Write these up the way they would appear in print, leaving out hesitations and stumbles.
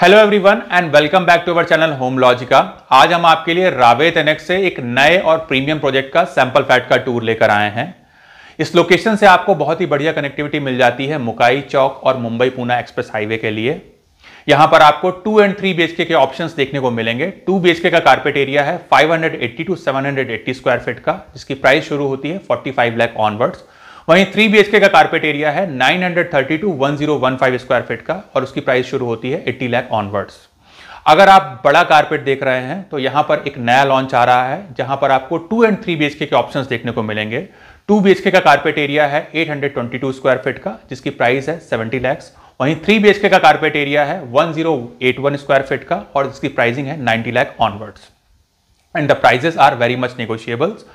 Hello everyone and welcome back to our channel home Logica. आज हम आपके लिए रावेत एनेक्स से एक नए और प्रीमियम प्रोजेक्ट का सैंपल फ्लैट का टूर लेकर आए हैं। इस लोकेशन से आपको बहुत ही बढ़िया कनेक्टिविटी मिल जाती है मुकाई चौक और मुंबई पुणे एक्सप्रेस हाईवे के लिए। यहां पर आपको 2 एंड 3 BHK के ऑप्शंस देखने को मिलेंगे। 2 BHK का कारपेट एरिया है 580 टू 780 स्क्वायर फीट का, जिसकी प्राइस शुरू होती है 45 लाख ऑनवर्ड्स। वहीं 3 BHK का कारपेट एरिया है 930 टू 1015 स्क्वायर फीट का और उसकी प्राइस शुरू होती है 80 लाख ऑनवर्ड्स। अगर आप बड़ा कारपेट देख रहे हैं तो यहां पर एक नया लॉन्च आ रहा है जहां पर आपको 2 एंड 3 BHK के ऑप्शंस देखने को मिलेंगे। 2 BHK का कारपेट एरिया है 822 स्क्वायर फीट का, जिसकी प्राइस है 70 लाख। वहीं 3 BHK का कारपेट एरिया है 1081 स्क्वायर फीट का और जिसकी प्राइसिंग है 90 lakh onwards and the prices are very much negotiables.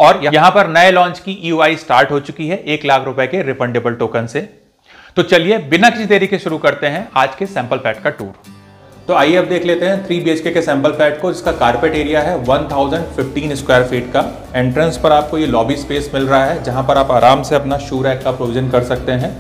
और यहां पर नए लॉन्च की EOI स्टार्ट हो चुकी है 1 लाख रुपए के रिफंडेबल टोकन से। तो चलिए बिना किसी देरी के शुरू करते हैं आज के सैंपल फ्लैट का टूर। तो आइए अब देख लेते हैं 3 BHK के सैंपल फ्लैट को, जिसका कारपेट एरिया है 1015 स्क्वायर फीट का। एंट्रेंस पर आपको ये लॉबी स्पेस मिल रहा है जहां पर आप आराम से अपना शू रैक का प्रोविजन कर सकते हैं।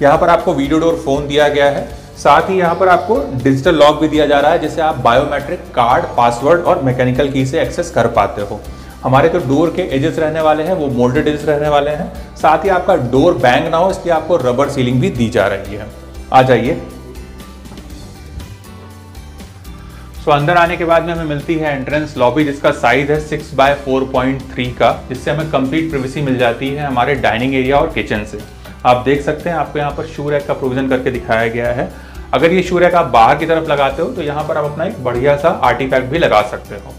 यहाँ पर आपको वीडियो डोर फोन दिया गया है, साथ ही यहाँ पर आपको डिजिटल लॉक भी दिया जा रहा है जिससे आप बायोमेट्रिक कार्ड, पासवर्ड और मैकेनिकल की से एक्सेस कर पाते हो। हमारे जो डोर के एजेस रहने वाले हैं वो मोल्डेड एजेस रहने वाले हैं। साथ ही आपका डोर बैंग ना हो इसलिए आपको रबर सीलिंग भी दी जा रही है। आ जाइए। सो अंदर आने के बाद में हमें मिलती है एंट्रेंस लॉबी, जिसका साइज है 6x4.3 का, जिससे हमें कंप्लीट प्रिवेसी मिल जाती है हमारे डाइनिंग एरिया और किचन से। आप देख सकते हैं आपको यहाँ पर शू रैक का प्रोविजन करके दिखाया गया है। अगर ये शू रैक आप बाहर की तरफ लगाते हो तो यहाँ पर आप अपना एक बढ़िया सा आर्टिफैक्ट भी लगा सकते हो।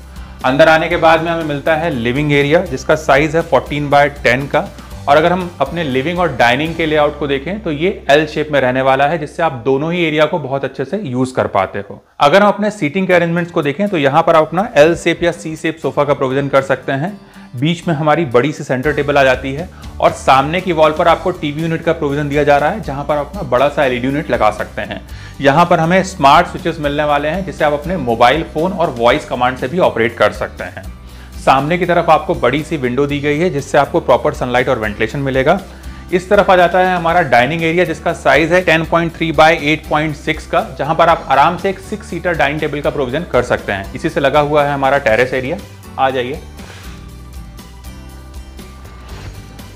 अंदर आने के बाद में हमें मिलता है लिविंग एरिया, जिसका साइज है 14x10 का। और अगर हम अपने लिविंग और डाइनिंग के लेआउट को देखें तो ये L शेप में रहने वाला है, जिससे आप दोनों ही एरिया को बहुत अच्छे से यूज कर पाते हो। अगर हम अपने सीटिंग के अरेंजमेंट्स को देखें तो यहाँ पर आप अपना L शेप या C शेप सोफा का प्रोविजन कर सकते हैं। बीच में हमारी बड़ी सी सेंटर टेबल आ जाती है और सामने की वॉल पर आपको टीवी यूनिट का प्रोविजन दिया जा रहा है, जहां पर आप अपना बड़ा सा LED यूनिट लगा सकते हैं। यहां पर हमें स्मार्ट स्विचेस मिलने वाले हैं जिससे आप अपने मोबाइल फोन और वॉइस कमांड से भी ऑपरेट कर सकते हैं। सामने की तरफ आपको बड़ी सी विंडो दी गई है जिससे आपको प्रॉपर सनलाइट और वेंटिलेशन मिलेगा। इस तरफ आ जाता है हमारा डाइनिंग एरिया, जिसका साइज है 10.3x8.6 का, जहां पर आप आराम से एक 6 सीटर डाइनिंग टेबल का प्रोविजन कर सकते हैं। इसी से लगा हुआ है हमारा टेरेस एरिया। आ जाइए।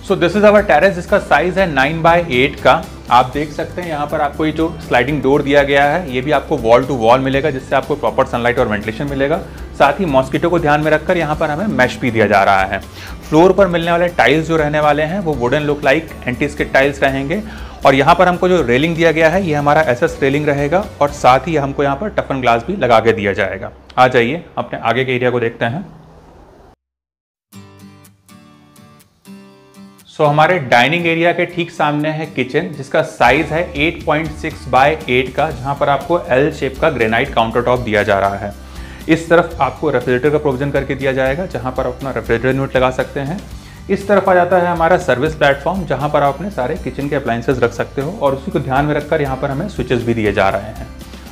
So this is our terrace, जिसका साइज है 9x8 का। आप देख सकते हैं यहाँ पर आपको ये जो स्लाइडिंग डोर दिया गया है ये भी आपको वॉल टू वॉल मिलेगा, जिससे आपको प्रॉपर सनलाइट और वेंटिलेशन मिलेगा। साथ ही मॉस्किटो को ध्यान में रखकर यहाँ पर हमें मैश भी दिया जा रहा है। फ्लोर पर मिलने वाले टाइल्स जो रहने वाले हैं वो wooden look like anti skid tiles रहेंगे। और यहाँ पर हमको जो रेलिंग दिया गया है ये हमारा SS रेलिंग रहेगा और साथ ही हमको यहाँ पर टफन ग्लास भी लगा के दिया जाएगा। आ जाइए अपने आगे के एरिया को देखते हैं। सो हमारे डाइनिंग एरिया के ठीक सामने है किचन, जिसका साइज है 8.6x8 का, जहां पर आपको L शेप का ग्रेनाइट काउंटर टॉप दिया जा रहा है। इस तरफ आपको रेफ्रिजरेटर का प्रोविजन करके दिया जाएगा, जहां पर आप अपना रेफ्रिजरेटर यूनिट लगा सकते हैं। इस तरफ आ जाता है हमारा सर्विस प्लेटफॉर्म, जहां पर आप अपने सारे किचन के अप्लायंसेस रख सकते हो और उसी को ध्यान में रखकर यहाँ पर हमें स्विचेस भी दिए जा रहे हैं।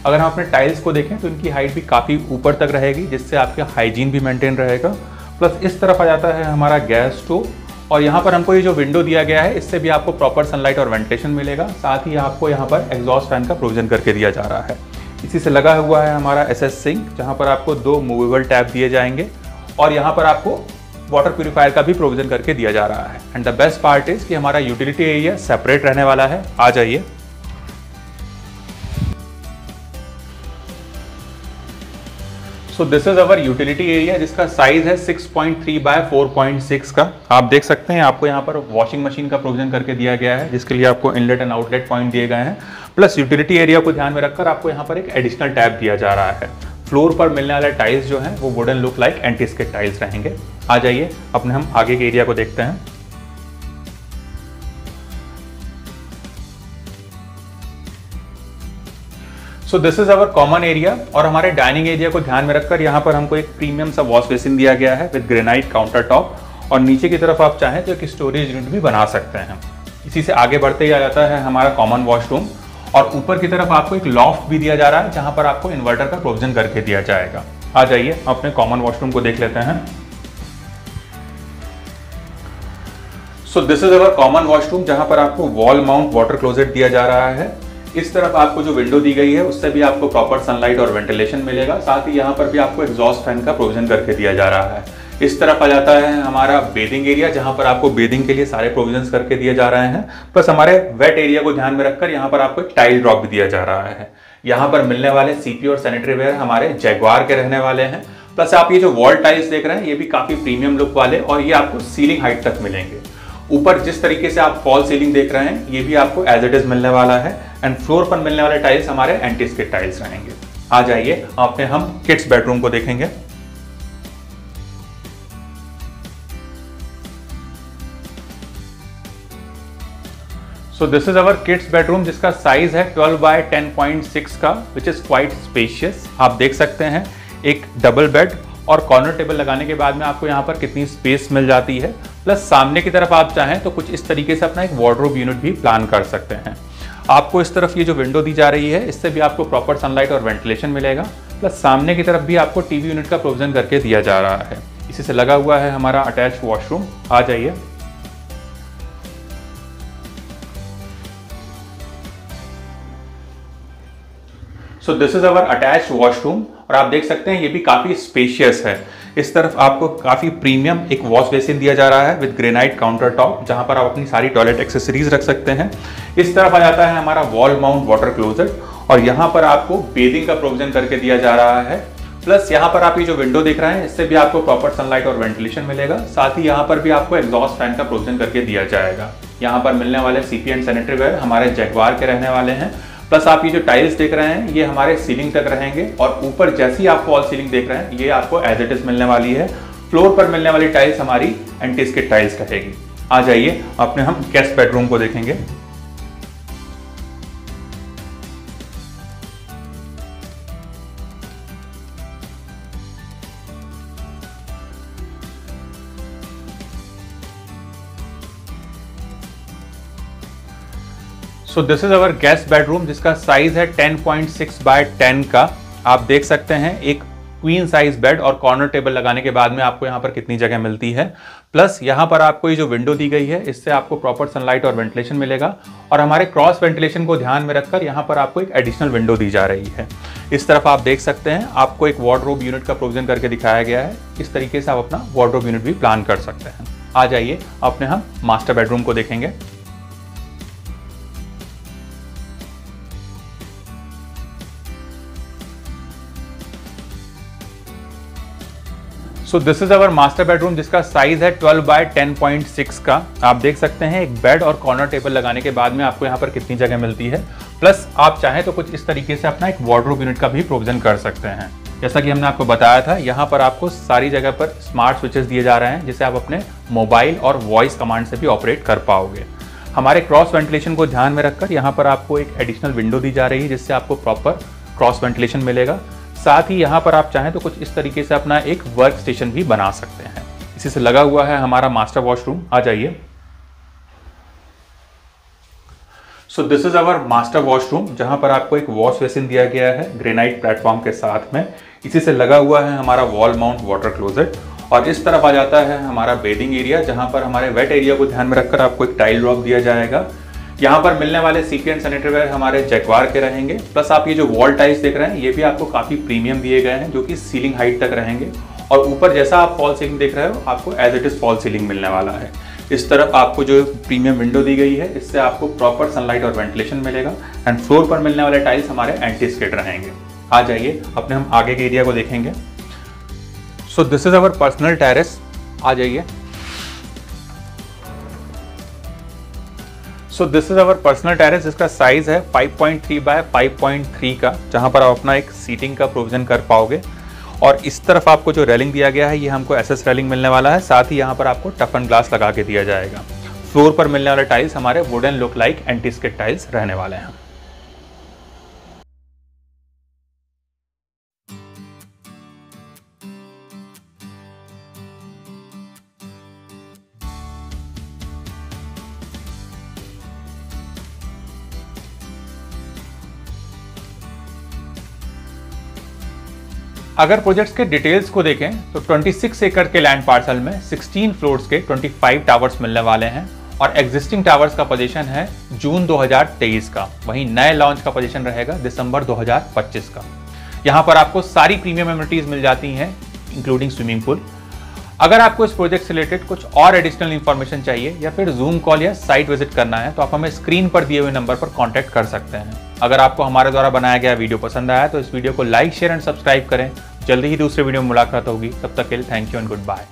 अगर हम अपने टाइल्स को देखें तो इनकी हाइट भी काफ़ी ऊपर तक रहेगी, जिससे आपका हाइजीन भी मेंटेन रहेगा। प्लस इस तरफ आ जाता है हमारा गैस स्टोव और यहाँ पर हमको ये जो विंडो दिया गया है इससे भी आपको प्रॉपर सनलाइट और वेंटिलेशन मिलेगा। साथ ही आपको यहाँ पर एग्जॉस्ट फैन का प्रोविजन करके दिया जा रहा है। इसी से लगा हुआ है हमारा SS सिंक, जहाँ पर आपको 2 मूवेबल टैप दिए जाएंगे और यहाँ पर आपको वाटर प्यूरिफायर का भी प्रोविजन करके दिया जा रहा है। And the best part is कि हमारा यूटिलिटी एरिया सेपरेट रहने वाला है। आ जाइए। So this is our utility area, जिसका साइज है 6.3x4.6 का। आप देख सकते हैं आपको यहाँ पर वॉशिंग मशीन का प्रोविजन करके दिया गया है, जिसके लिए आपको इनलेट एंड आउटलेट पॉइंट दिए गए हैं। प्लस यूटिलिटी एरिया को ध्यान में रखकर आपको यहाँ पर एक एडिशनल टैब दिया जा रहा है। फ्लोर पर मिलने वाले टाइल्स जो हैं वो wooden look like anti skid tiles रहेंगे। आ जाइए अपने हम आगे के एरिया को देखते हैं। सो this is our common area और हमारे डाइनिंग एरिया को ध्यान में रखकर यहाँ पर हमको एक प्रीमियम सा वॉश बेसिन दिया गया है विद ग्रेनाइट काउंटर टॉप और नीचे की तरफ आप चाहें तो एक स्टोरेज यूनिट भी बना सकते हैं। इसी से आगे बढ़ते ही आ जाता है हमारा कॉमन वॉशरूम और ऊपर की तरफ आपको एक लॉफ्ट भी दिया जा रहा है, जहां पर आपको इन्वर्टर का प्रोविजन करके दिया जाएगा। आ जाइए अपने कॉमन वॉशरूम को देख लेते हैं। सो this is our common washroom, जहां पर आपको वॉल माउंट वाटर क्लोजेट दिया जा रहा है। इस तरफ आपको जो विंडो दी गई है उससे भी आपको प्रॉपर सनलाइट और वेंटिलेशन मिलेगा। साथ ही यहाँ पर भी आपको एग्जॉस्ट फैन का प्रोविजन करके दिया जा रहा है। इस तरफ आ जाता है हमारा बेदिंग एरिया, जहां पर आपको बेदिंग के लिए सारे प्रोविजंस करके दिए जा रहे हैं। प्लस हमारे वेट एरिया को ध्यान में रखकर यहाँ पर आपको एक टाइल ड्रॉप भी दिया जा रहा है। यहाँ पर मिलने वाले सीपी और सैनिटरी वेयर हमारे जैगवार के रहने वाले हैं। प्लस आप ये जो वॉल टाइल्स देख रहे हैं ये भी काफी प्रीमियम लुक वाले, और ये आपको सीलिंग हाइट तक मिलेंगे। ऊपर जिस तरीके से आप फॉल सीलिंग देख रहे हैं ये भी आपको एज इट इज मिलने वाला है। एंड फ्लोर पर मिलने वाले टाइल्स हमारे एंटी स्किड टाइल्स रहेंगे। आ जाइए अपने हम किड्स बेडरूम को देखेंगे। So this is our kids bedroom, जिसका साइज है 12 बाय 10.6 का, विच इज क्वाइट स्पेशियस। आप देख सकते हैं एक डबल बेड और कॉर्नर टेबल लगाने के बाद में आपको यहाँ पर कितनी स्पेस मिल जाती है। प्लस सामने की तरफ आप चाहें तो कुछ इस तरीके से अपना एक वार्डरोब यूनिट भी प्लान कर सकते हैं। आपको इस तरफ ये जो विंडो दी जा रही है इससे भी आपको प्रॉपर सनलाइट और वेंटिलेशन मिलेगा। प्लस सामने की तरफ भी आपको टीवी यूनिट का प्रोविजन करके दिया जा रहा है। इसी से लगा हुआ है हमारा अटैच वॉशरूम। आ जाइए। So this is our attached washroom, और आप देख सकते हैं ये भी काफी स्पेशियस है। इस तरफ आपको काफी प्रीमियम एक वॉश बेसिन दिया जा रहा है विद ग्रेनाइट काउंटर टॉप, जहां पर आप अपनी सारी टॉयलेट एक्सेसरीज रख सकते हैं। इस तरफ आ जाता है हमारा वॉल माउंट वाटर क्लोजेट, और यहाँ पर आपको बेदिंग का प्रोविजन करके दिया जा रहा है। प्लस यहाँ पर आप ये जो विंडो देख रहे हैं इससे भी आपको प्रॉपर सनलाइट और वेंटिलेशन मिलेगा। साथ ही यहाँ पर भी आपको एग्जॉस्ट फैन का प्रोविजन करके दिया जाएगा। यहाँ पर मिलने वाले सीपी एंड सैनिटरी वेयर हमारे जैगवार के रहने वाले हैं। प्लस आप ये जो टाइल्स देख रहे हैं ये हमारे सीलिंग तक रहेंगे, और ऊपर जैसी आप फॉल सीलिंग देख रहे हैं ये आपको एज इट इज मिलने वाली है। फ्लोर पर मिलने वाली टाइल्स हमारी एंटी स्किड टाइल्स रहेगी। आ जाइए अपने हम गेस्ट बेडरूम को देखेंगे। So this is our guest bedroom, जिसका साइज है 10.6 बाय 10 का। आप देख सकते हैं एक क्वीन साइज बेड और कॉर्नर टेबल लगाने के बाद में आपको यहाँ पर कितनी जगह मिलती है। प्लस यहाँ पर आपको ये जो विंडो दी गई है इससे आपको प्रॉपर सनलाइट और वेंटिलेशन मिलेगा, और हमारे क्रॉस वेंटिलेशन को ध्यान में रखकर यहाँ पर आपको एक एडिशनल विंडो दी जा रही है। इस तरफ आप देख सकते हैं आपको एक वार्डरोब यूनिट का प्रोविजन करके दिखाया गया है। इस तरीके से आप अपना वार्डरोब यूनिट भी प्लान कर सकते हैं। आ जाइए अपने हम मास्टर बेडरूम को देखेंगे। So this is our master bedroom, जिसका साइज है 12 बाय 10.6 का। आप देख सकते हैं एक बेड और कॉर्नर टेबल लगाने के बाद में आपको यहाँ पर कितनी जगह मिलती है। प्लस आप चाहें तो कुछ इस तरीके से अपना एक वार्डरोब यूनिट का भी प्रोविजन कर सकते हैं। जैसा कि हमने आपको बताया था यहाँ पर आपको सारी जगह पर स्मार्ट स्विचेस दिए जा रहे हैं, जिसे आप अपने मोबाइल और वॉइस कमांड से भी ऑपरेट कर पाओगे। हमारे क्रॉस वेंटिलेशन को ध्यान में रखकर यहाँ पर आपको एक एडिशनल विंडो दी जा रही है, जिससे आपको प्रॉपर क्रॉस वेंटिलेशन मिलेगा। साथ ही यहाँ पर आप चाहें तो कुछ इस तरीके से अपना एक वर्क स्टेशन भी बना सकते हैं। इसी से लगा हुआ है हमारा मास्टर वॉशरूम। आ जाइए। So this is our master washroom, जहां पर आपको एक वॉश बेसिन दिया गया है ग्रेनाइट प्लेटफॉर्म के साथ में। इसी से लगा हुआ है हमारा वॉल माउंट वाटर क्लोजेट, और इस तरफ आ जाता है हमारा बेडिंग एरिया, जहां पर हमारे वेट एरिया को ध्यान में रखकर आपको एक टाइल ड्रॉप दिया जाएगा। यहाँ पर मिलने वाले सीपी एंड सैनिटरी वेयर हमारे जैगवार के रहेंगे। प्लस आप ये जो वॉल टाइल्स देख रहे हैं ये भी आपको काफी प्रीमियम दिए गए हैं, जो कि सीलिंग हाइट तक रहेंगे, और ऊपर जैसा आप फॉल सीलिंग देख रहे हो आपको as it is fall ceiling मिलने वाला है। इस तरफ आपको जो प्रीमियम विंडो दी गई है इससे आपको प्रॉपर सनलाइट और वेंटिलेशन मिलेगा। एंड फ्लोर पर मिलने वाले टाइल्स हमारे एंटी स्किड रहेंगे। आ जाइए अपने हम आगे के एरिया को देखेंगे। So this is our personal terrace. आ जाइए। So this is our personal terrace, जिसका साइज है 5.3 बाय 5.3 का, जहां पर आप अपना एक सीटिंग का प्रोविजन कर पाओगे। और इस तरफ आपको जो रेलिंग दिया गया है ये हमको एसएस रेलिंग मिलने वाला है। साथ ही यहाँ पर आपको टफ एंड ग्लास लगा के दिया जाएगा। फ्लोर पर मिलने वाले टाइल्स हमारे wooden look like anti skid tiles रहने वाले हैं। अगर प्रोजेक्ट्स के डिटेल्स को देखें तो 26 एकड़ के लैंड पार्सल में 16 फ्लोर्स के 25 टावर्स मिलने वाले हैं, और एग्जिस्टिंग टावर्स का पोजीशन है जून 2023 का। वहीं नए लॉन्च का पोजीशन रहेगा दिसंबर 2025 का। यहाँ पर आपको सारी प्रीमियम एमिनिटीज मिल जाती हैं इंक्लूडिंग स्विमिंग पूल। अगर आपको इस प्रोजेक्ट से रिलेटेड कुछ और एडिशनल इंफॉर्मेशन चाहिए या फिर जूम कॉल या साइट विजिट करना है तो आप हमें स्क्रीन पर दिए हुए नंबर पर कांटेक्ट कर सकते हैं। अगर आपको हमारे द्वारा बनाया गया वीडियो पसंद आया तो इस वीडियो को लाइक, शेयर एंड सब्सक्राइब करें। जल्दी ही दूसरे वीडियो में मुलाकात होगी। तब तक के लिए thank you and good bye.